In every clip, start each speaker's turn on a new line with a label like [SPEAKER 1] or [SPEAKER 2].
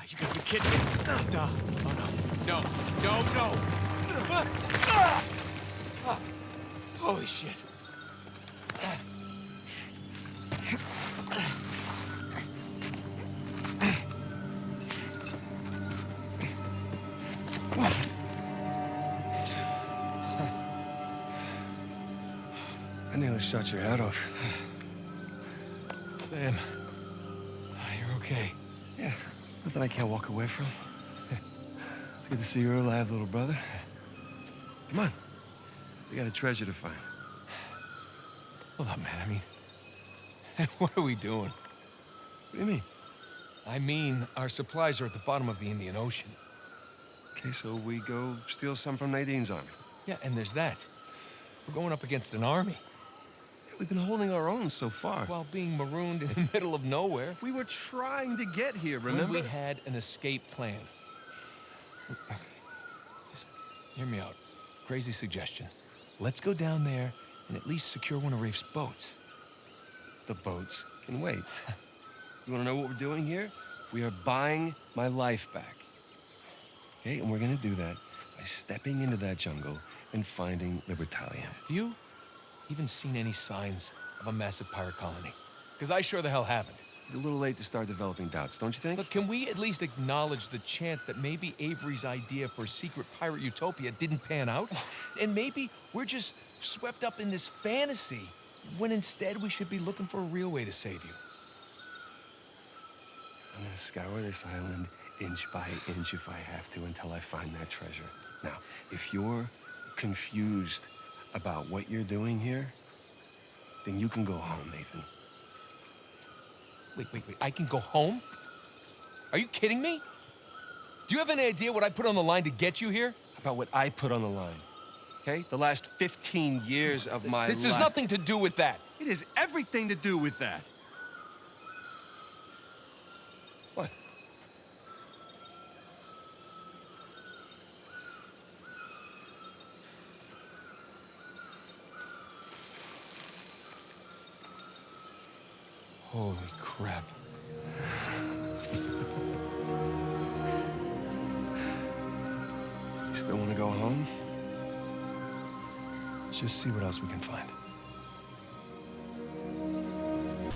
[SPEAKER 1] You gotta be kidding me. No. Oh, no. Holy shit.
[SPEAKER 2] I nearly shot your head off.
[SPEAKER 1] Sam, you're okay.
[SPEAKER 2] Yeah, nothing I can't walk away from. It's good to see you're alive, little brother. Come on. We got a treasure to find.
[SPEAKER 1] Hold up, man. I mean, what are we doing?
[SPEAKER 2] What do you mean?
[SPEAKER 1] I mean, our supplies are at the bottom of the Indian Ocean.
[SPEAKER 2] Okay, so we go steal some from Nadine's army.
[SPEAKER 1] Yeah, and there's that. We're going up against an army.
[SPEAKER 2] We've been holding our own so far.
[SPEAKER 1] While being marooned in the middle of nowhere.
[SPEAKER 2] We were trying to get here, remember?
[SPEAKER 1] When we had an escape plan. Just hear me out. Crazy suggestion. Let's go down there and at least secure one of Rafe's boats.
[SPEAKER 2] The boats can wait. You want to know what we're doing here? We are buying my life back. Okay, and we're going to do that by stepping into that jungle and finding Libertalia.
[SPEAKER 1] Have you even seen any signs of a massive pirate colony? Because I sure the hell haven't.
[SPEAKER 2] It's a little late to start developing doubts, don't you think?
[SPEAKER 1] Look, can we at least acknowledge the chance that maybe Avery's idea for a secret pirate utopia didn't pan out? And maybe we're just swept up in this fantasy, when instead we should be looking for a real way to save you.
[SPEAKER 2] I'm gonna scour this island inch by inch if I have to until I find that treasure. Now, if you're confused about what you're doing here, then you can go home, Nathan.
[SPEAKER 1] Wait. I can go home? Are you kidding me? Do you have any idea what I put on the line to get you here?
[SPEAKER 2] About what I put on the line, okay? The last 15 years of my life.
[SPEAKER 1] This has nothing to do with that.
[SPEAKER 2] It has everything to do with that. What?
[SPEAKER 1] Holy crap.
[SPEAKER 2] You still want to go home?
[SPEAKER 1] Let's just see what else we can find.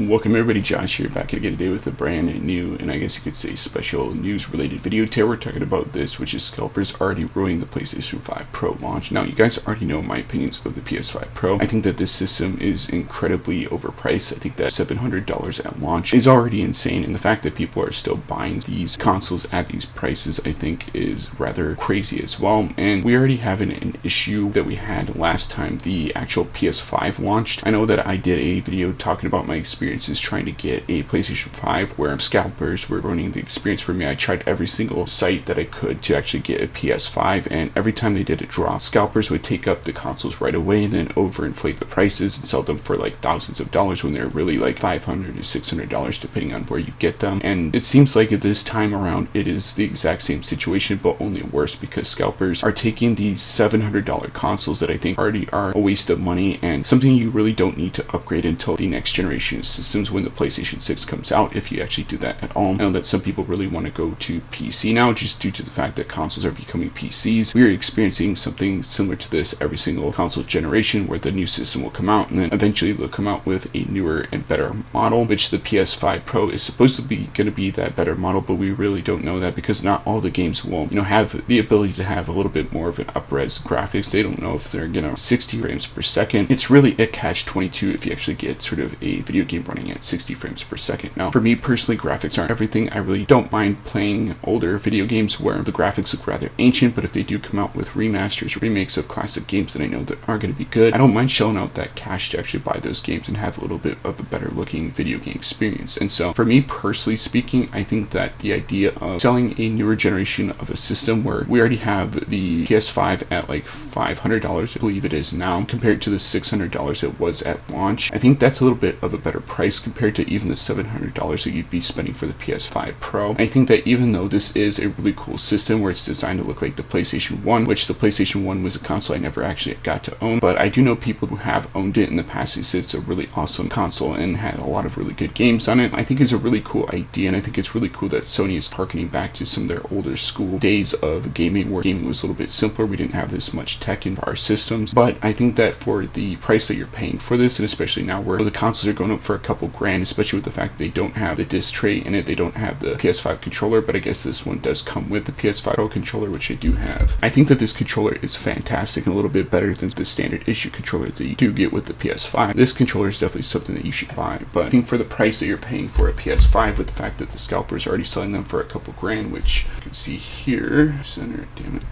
[SPEAKER 3] Welcome everybody, Josh here, back again today with a brand new, and I guess you could say special news-related video. Today we're talking about this, which is Scalpers already ruining the PlayStation 5 Pro launch. Now, you guys already know my opinions of the PS5 Pro. I think that this system is incredibly overpriced. I think that $700 at launch is already insane, and the fact that people are still buying these consoles at these prices, I think, is rather crazy as well. And we already have an issue that we had last time the actual PS5 launched. I know that I did a video talking about my experiences trying to get a PlayStation 5 where Scalpers were ruining the experience for me. I tried every single site that I could to actually get a PS5, and every time they did a drop, Scalpers would take up the consoles right away and then overinflate the prices and sell them for like thousands of dollars when they're really like $500 to $600 depending on where you get them. And it seems like at this time around it is the exact same situation, but only worse, because Scalpers are taking these $700 consoles that I think already are a waste of money and something you really don't need to upgrade until the next generation systems when the PlayStation 6 comes out, if you actually do that at all. I know that some people really want to go to PC now just due to the fact that consoles are becoming PCs. We're experiencing something similar to this every single console generation, where the new system will come out and then eventually they'll come out with a newer and better model, which the PS5 Pro is supposed to be going to be that better model, but we really don't know that because not all the games will, have the ability to have a little bit more of an up-res graphics. They don't know if they're 60 frames per second. It's really a catch-22 if you actually get sort of a video game running at 60 frames per second. Now, for me personally, graphics aren't everything. I really don't mind playing older video games where the graphics look rather ancient, but if they do come out with remasters, remakes of classic games that I know that are going to be good, I don't mind shelling out that cash to actually buy those games and have a little bit of a better looking video game experience. And so, for me personally speaking, I think that the idea of selling a newer generation of a system where we already have the PS5 at like $500, I believe it is now, compared to the $600 it was at launch, I think that's a little bit of a better price price compared to even the $700 that you'd be spending for the PS5 Pro. I think that even though this is a really cool system where it's designed to look like the PlayStation 1, which the PlayStation 1 was a console I never actually got to own, but I do know people who have owned it in the past who said it's a really awesome console and had a lot of really good games on it. I think it's a really cool idea, and I think it's really cool that Sony is harkening back to some of their older school days of gaming, where gaming was a little bit simpler. We didn't have this much tech in our systems, but I think that for the price that you're paying for this, and especially now where the consoles are going up for a couple grand, especially with the fact that they don't have the disc tray in it, they don't have the PS5 controller, but I guess this one does come with the PS5 Pro controller, which I do have. I think that this controller is fantastic and a little bit better than the standard issue controller that you do get with the PS5. This controller is definitely something that you should buy, but I think for the price that you're paying for a PS5, with the fact that the Scalpers are already selling them for a couple grand, which you can see here, center, damn it.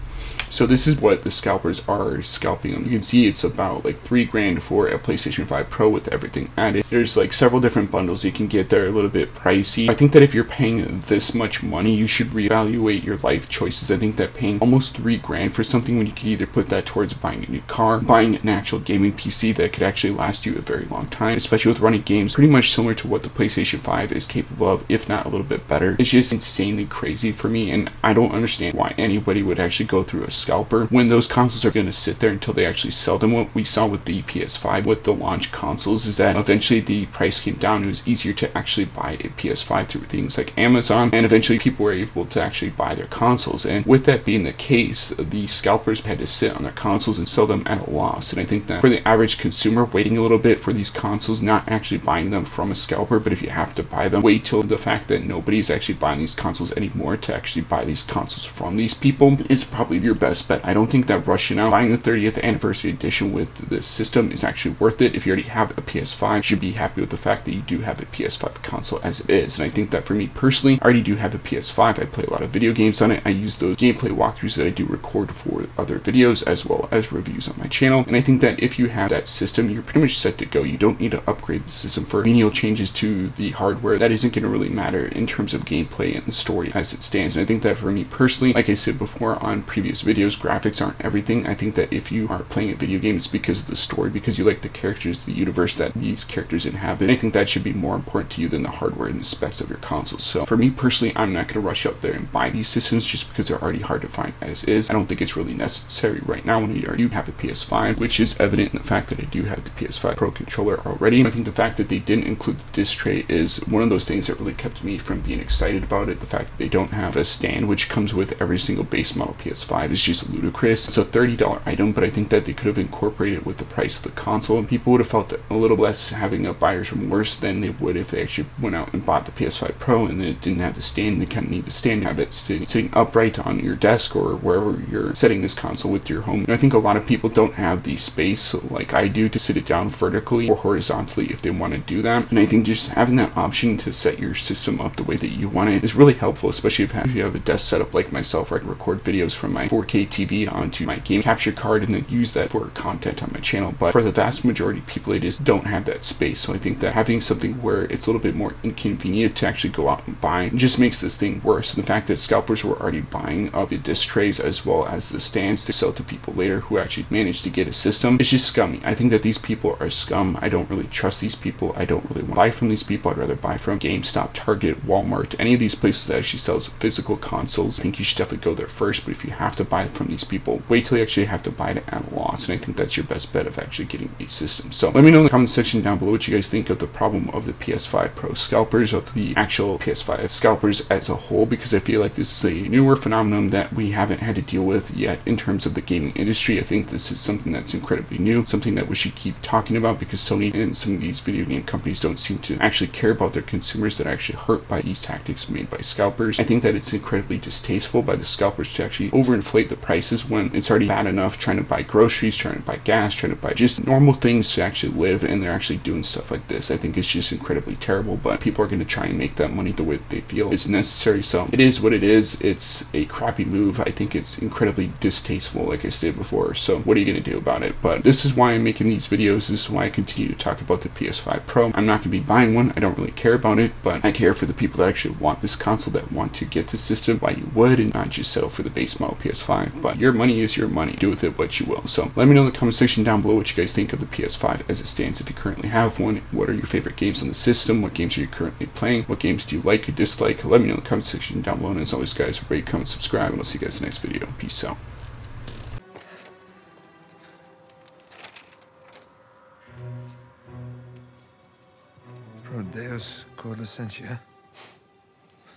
[SPEAKER 3] So this is what the Scalpers are scalping them. You can see it's about like $3 grand for a PlayStation 5 Pro with everything added. There's like several different bundles you can get. They're a little bit pricey. I think that if you're paying this much money, you should reevaluate your life choices. I think that paying almost $3 grand for something when you could either put that towards buying a new car, buying an actual gaming PC that could actually last you a very long time, especially with running games pretty much similar to what the PlayStation 5 is capable of, if not a little bit better. It's just insanely crazy for me, and I don't understand why anybody would actually go through a scalper when those consoles are going to sit there until they actually sell them. What we saw with the PS5 with the launch consoles is that eventually the price came down. It was easier to actually buy a PS5 through things like Amazon, and eventually people were able to actually buy their consoles. And with that being the case, the scalpers had to sit on their consoles and sell them at a loss. And I think that for the average consumer, waiting a little bit for these consoles, not actually buying them from a scalper, but if you have to buy them, wait till the fact that nobody's actually buying these consoles anymore to actually buy these consoles from these people is probably your best bet. I don't think that rushing out, buying the 30th anniversary edition with this system is actually worth it. If you already have a PS5, you should be happy with the fact that you do have a PS5 console as it is. And I think that for me personally, I already do have a PS5. I play a lot of video games on it. I use those gameplay walkthroughs that I do record for other videos as well as reviews on my channel. And I think that if you have that system, you're pretty much set to go. You don't need to upgrade the system for menial changes to the hardware. That isn't going to really matter in terms of gameplay and the story as it stands. And I think that for me personally, like I said before on previous videos, graphics aren't everything. I think that if you are playing a video game, it's because of the story, because you like the characters, the universe that these characters inhabit. I think that should be more important to you than the hardware and the specs of your console. So for me personally, I'm not going to rush up there and buy these systems just because they're already hard to find as is. I don't think it's really necessary right now when you already have a PS5, which is evident in the fact that I do have the PS5 Pro controller already. I think the fact that they didn't include the disc tray is one of those things that really kept me from being excited about it. The fact that they don't have a stand, which comes with every single base model PS5, is just ludicrous. It's a $30 item, but I think that they could have incorporated it with the price of the console, and people would have felt a little less having a buyer's remorse than they would if they actually went out and bought the PS5 Pro and it didn't have the stand. They kind of need the stand to have it sitting upright on your desk or wherever you're setting this console with your home. And I think a lot of people don't have the space like I do to sit it down vertically or horizontally if they want to do that. And I think just having that option to set your system up the way that you want it is really helpful, especially if you have a desk setup like myself where I can record videos from my 4K TV onto my game capture card and then use that for content on my channel. But for the vast majority of people, they just don't have that space. So I think that having something where it's a little bit more inconvenient to actually go out and buy just makes this thing worse. And the fact that scalpers were already buying up the disc trays as well as the stands to sell to people later who actually managed to get a system, it's just scummy. I think that these people are scum. I don't really trust these people. I don't really want to buy from these people. I'd rather buy from GameStop, Target, Walmart, any of these places that actually sells physical consoles. I think you should definitely go there first, but if you have to buy it from these people, wait till you actually have to buy it at a loss. And I think that's your best bet of actually getting a system. So let me know in the comment section down below what you guys think of the problem of the PS5 Pro scalpers, of the actual PS5 scalpers as a whole, because I feel like this is a newer phenomenon that we haven't had to deal with yet in terms of the gaming industry. I think this is something that's incredibly new, something that we should keep talking about, because Sony and some of these video game companies don't seem to actually care about their consumers that are actually hurt by these tactics made by scalpers. I think that it's incredibly distasteful by the scalpers to actually overinflate the prices when it's already bad enough trying to buy groceries, trying to buy gas, trying to buy just normal things to actually live, and they're actually doing stuff like this. I think it's just incredibly terrible, but people are going to try and make that money the way that they feel is necessary. So it is what it is. It's a crappy move. I think it's incredibly distasteful, like I stated before. So what are you going to do about it? But this is why I'm making these videos. This is why I continue to talk about the PS5 Pro. I'm not going to be buying one. I don't really care about it, but I care for the people that actually want this console, that want to get the system, why you would, and not just settle for the base model PS5 PS5, but your money is your money. Do with it what you will. So let me know in the comment section down below what you guys think of the PS5 as it stands. If you currently have one, what are your favorite games on the system? What games are you currently playing? What games do you like or dislike? Let me know in the comment section down below. And as always, guys, rate, comment, subscribe, and I'll see you guys in the next video. Peace out.
[SPEAKER 4] Pro Deus Cor Licentia.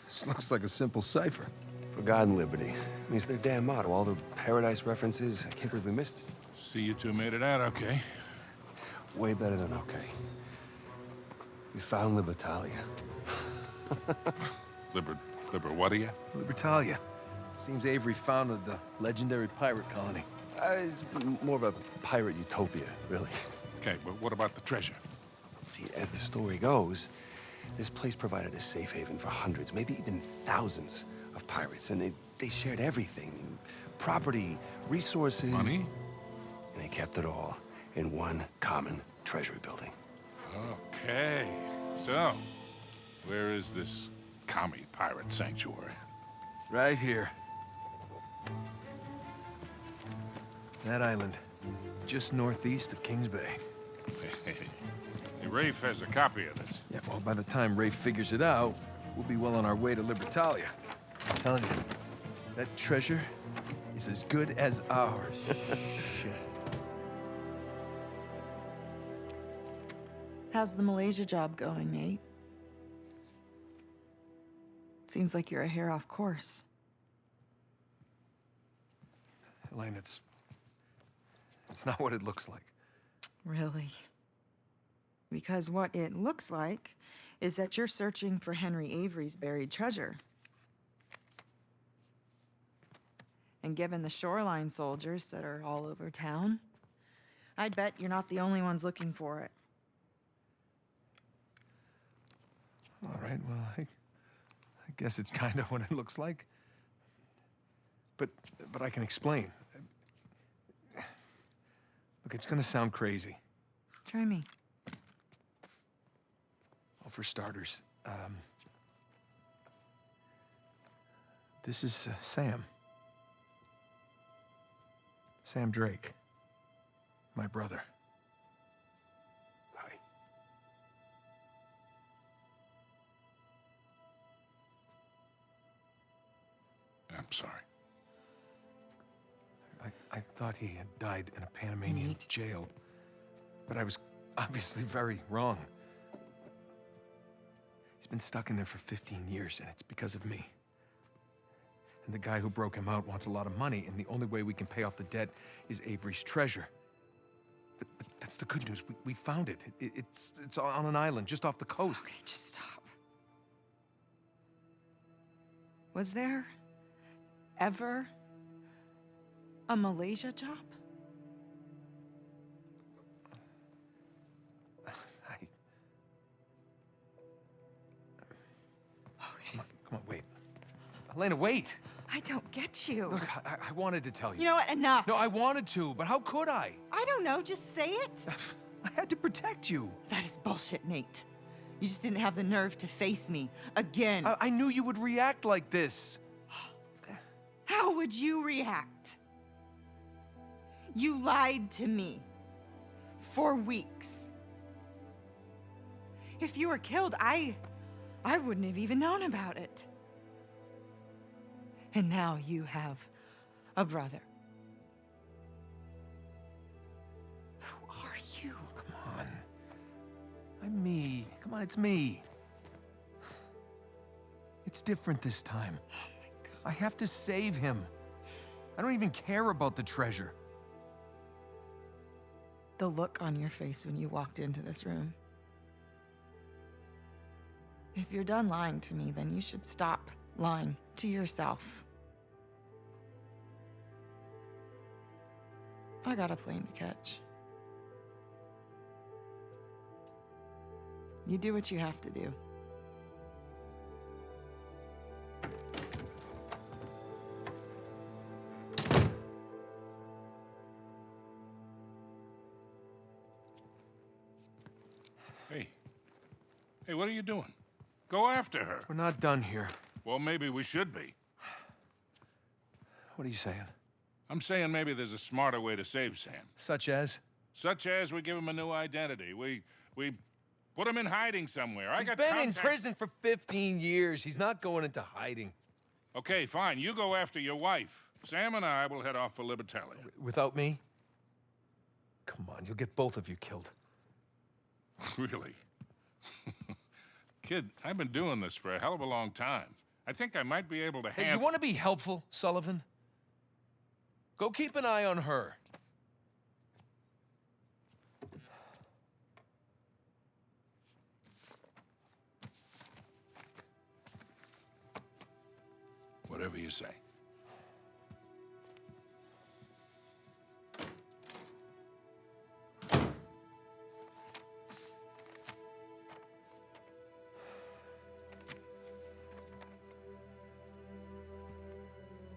[SPEAKER 4] This looks like a simple cipher.
[SPEAKER 2] For God and liberty. I mean, it's their damn motto. All the paradise references. I can't believe we missed it.
[SPEAKER 5] See, you two made it out okay.
[SPEAKER 2] Way better than okay. We found Libertalia.
[SPEAKER 5] What are you?
[SPEAKER 4] Libertalia. Seems Avery founded the legendary pirate colony.
[SPEAKER 2] It's more of a pirate utopia, really.
[SPEAKER 5] Okay, but what about the treasure?
[SPEAKER 2] See, as the story goes, this place provided a safe haven for hundreds, maybe even thousands of pirates, and they shared everything. Property, resources.
[SPEAKER 5] Money?
[SPEAKER 2] And they kept it all in one common treasury building.
[SPEAKER 5] Okay. So, where is this commie pirate sanctuary?
[SPEAKER 4] Right here. That island, just northeast of Kings Bay.
[SPEAKER 5] Hey, Rafe has a copy of this.
[SPEAKER 4] Yeah, well, by the time Rafe figures it out, we'll be well on our way to Libertalia. I'm telling you, that treasure is as good as ours. Shit.
[SPEAKER 6] How's the Malaysia job going, Nate? Seems like you're a hair off course.
[SPEAKER 4] Elena, it's not what it looks like.
[SPEAKER 6] Really? Because what it looks like is that you're searching for Henry Avery's buried treasure. And given the shoreline soldiers that are all over town, I'd bet you're not the only ones looking for it.
[SPEAKER 4] All right, well, I guess it's kind of what it looks like. But I can explain. Look, it's gonna sound crazy.
[SPEAKER 6] Try me.
[SPEAKER 4] Well, for starters, this is Sam. Sam Drake. My brother.
[SPEAKER 2] Hi.
[SPEAKER 5] I'm sorry.
[SPEAKER 4] I thought he had died in a Panamanian jail, but I was obviously very wrong. He's been stuck in there for 15 years, and it's because of me. And the guy who broke him out wants a lot of money, and the only way we can pay off the debt is Avery's treasure. But that's the good news. We found it. It's on an island just off the coast.
[SPEAKER 6] Okay, just stop. Was there ever a Malaysia job?
[SPEAKER 4] Come on, wait. Elena, wait!
[SPEAKER 6] I don't get you.
[SPEAKER 4] Look, I wanted to tell you.
[SPEAKER 6] You know what? Enough.
[SPEAKER 4] No, I wanted to, but how could I?
[SPEAKER 6] I don't know. Just say it.
[SPEAKER 4] I had to protect you.
[SPEAKER 6] That is bullshit, Nate. You just didn't have the nerve to face me again.
[SPEAKER 4] I knew you would react like this.
[SPEAKER 6] How would you react? You lied to me for weeks. If you were killed, I wouldn't have even known about it. And now you have a brother. Who are you?
[SPEAKER 4] Come on. I'm me. Come on, it's me. It's different this time.
[SPEAKER 6] Oh my God.
[SPEAKER 4] I have to save him. I don't even care about the treasure.
[SPEAKER 6] The look on your face when you walked into this room. If you're done lying to me, then you should stop lying to yourself. I got a plane to catch. You do what you have to do.
[SPEAKER 5] Hey, what are you doing? Go after her.
[SPEAKER 4] We're not done here.
[SPEAKER 5] Well, maybe we should be.
[SPEAKER 4] What are you saying?
[SPEAKER 5] I'm saying maybe there's a smarter way to save Sam.
[SPEAKER 4] Such as?
[SPEAKER 5] Such as we give him a new identity. We put him in hiding somewhere.
[SPEAKER 1] He's been in prison for 15 years. He's not going into hiding.
[SPEAKER 5] Okay, fine. You go after your wife. Sam and I will head off for Libertalia.
[SPEAKER 4] Without me? Come on, you'll get both of you killed.
[SPEAKER 5] Really? Kid, I've been doing this for a hell of a long time. I think I might be able to
[SPEAKER 1] Hey,
[SPEAKER 5] handle...
[SPEAKER 1] you want to be helpful, Sullivan? Go keep an eye on her.
[SPEAKER 5] Whatever you say.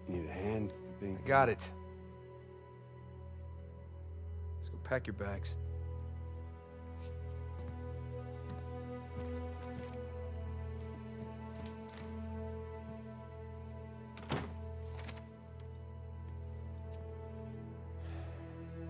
[SPEAKER 2] You need a hand?
[SPEAKER 4] I got it. Let's go pack your bags.